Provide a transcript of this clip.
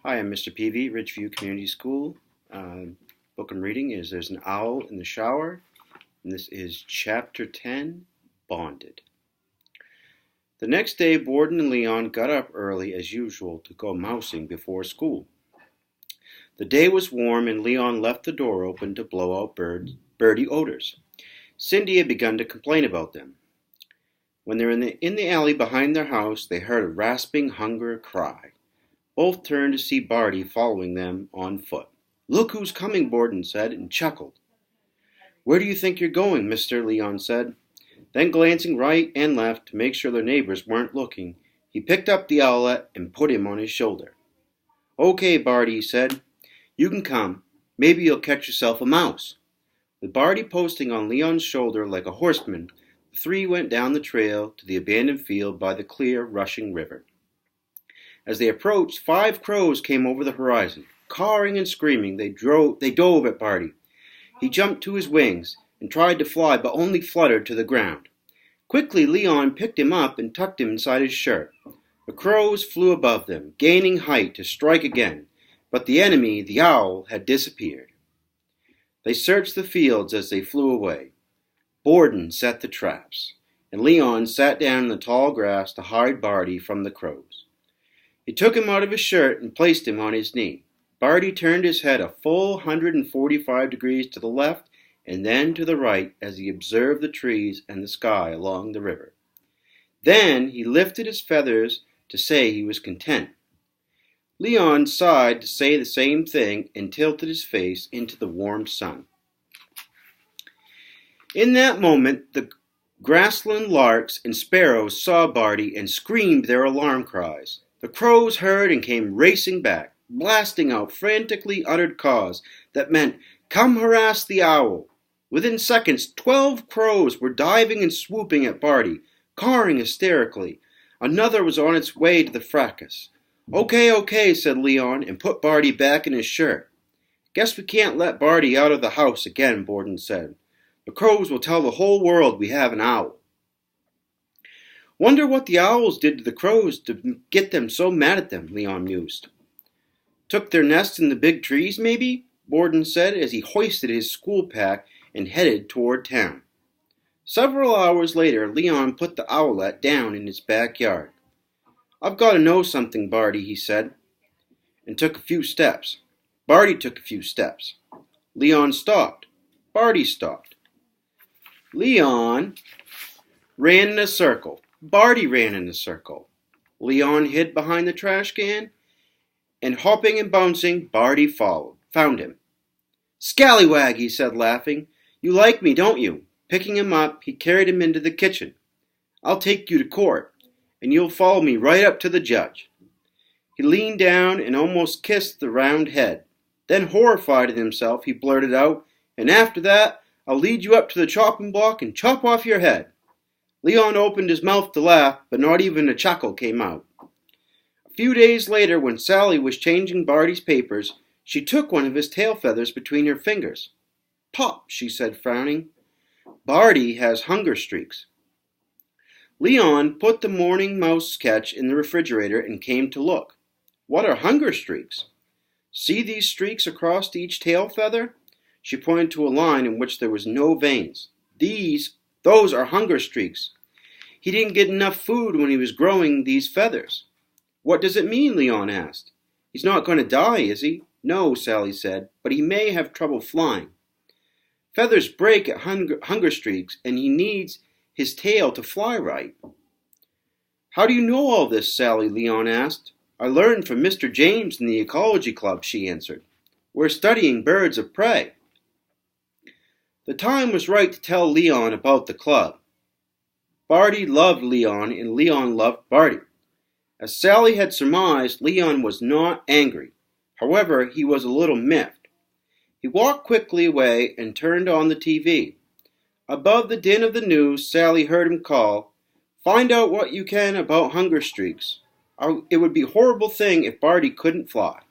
Hi, I'm Mr. Peavy, Ridgeview Community School. Book I'm reading is There's an Owl in the Shower, and this is Chapter 10, Bonded. The next day, Borden and Leon got up early as usual to go mousing before school. The day was warm, and Leon left the door open to blow out birdie odors. Cindy had begun to complain about them. When they were in the alley behind their house, they heard a rasping hunger cry. Both turned to see Barty following them on foot. "Look who's coming," Borden said, and chuckled. "Where do you think you're going, mister?" Leon said. Then, glancing right and left to make sure their neighbors weren't looking, he picked up the owlet and put him on his shoulder. "Okay, Barty," he said. "You can come. Maybe you'll catch yourself a mouse." With Barty posting on Leon's shoulder like a horseman, the three went down the trail to the abandoned field by the clear, rushing river. As they approached, 5 crows came over the horizon. Cawing and screaming, they dove at Barty. He jumped to his wings and tried to fly, but only fluttered to the ground. Quickly, Leon picked him up and tucked him inside his shirt. The crows flew above them, gaining height to strike again, but the enemy, the owl, had disappeared. They searched the fields as they flew away. Borden set the traps, and Leon sat down in the tall grass to hide Barty from the crows. He took him out of his shirt and placed him on his knee. Barty turned his head a full 145 degrees to the left and then to the right as he observed the trees and the sky along the river. Then he lifted his feathers to say he was content. Leon sighed to say the same thing and tilted his face into the warm sun. In that moment, the grassland larks and sparrows saw Barty and screamed their alarm cries. The crows heard and came racing back, blasting out frantically uttered caws that meant, "Come harass the owl." Within seconds, 12 crows were diving and swooping at Barty, cawing hysterically. Another was on its way to the fracas. Okay, said Leon, and put Barty back in his shirt. "Guess we can't let Barty out of the house again," Borden said. "The crows will tell the whole world we have an owl." "Wonder what the owls did to the crows to get them so mad at them," Leon mused. "Took their nest in the big trees, maybe?" Borden said as he hoisted his school pack and headed toward town. Several hours later, Leon put the owlet down in his backyard. "I've got to know something, Barty," he said, and took a few steps. Barty took a few steps. Leon stopped. Barty stopped. Leon ran in a circle. Barty ran in a circle. Leon hid behind the trash can, and hopping and bouncing, Barty found him. "Scallywag," he said, laughing. "You like me, don't you?" Picking him up, he carried him into the kitchen. "I'll take you to court, and you'll follow me right up to the judge." He leaned down and almost kissed the round head. Then, horrified at himself, he blurted out, "And after that, I'll lead you up to the chopping block and chop off your head." Leon opened his mouth to laugh, but not even a chuckle came out. A few days later, when Sally was changing Barty's papers, she took one of his tail feathers between her fingers. "Pop," she said, frowning. "Barty has hunger streaks." Leon put the morning mouse sketch in the refrigerator and came to look. "What are hunger streaks?" "See these streaks across each tail feather?" She pointed to a line in which there was no veins. Those are hunger streaks. He didn't get enough food when he was growing these feathers." "What does it mean?" Leon asked. "He's not going to die, is he?" "No," Sally said, "but he may have trouble flying. Feathers break at hunger streaks, and he needs his tail to fly right." "How do you know all this, Sally?" Leon asked. "I learned from Mr. James in the Ecology Club," she answered. "We're studying birds of prey." The time was right to tell Leon about the club. Barty loved Leon, and Leon loved Barty. As Sally had surmised, Leon was not angry. However, he was a little miffed. He walked quickly away and turned on the TV. Above the din of the news, Sally heard him call, "Find out what you can about hunger streaks. It would be a horrible thing if Barty couldn't fly."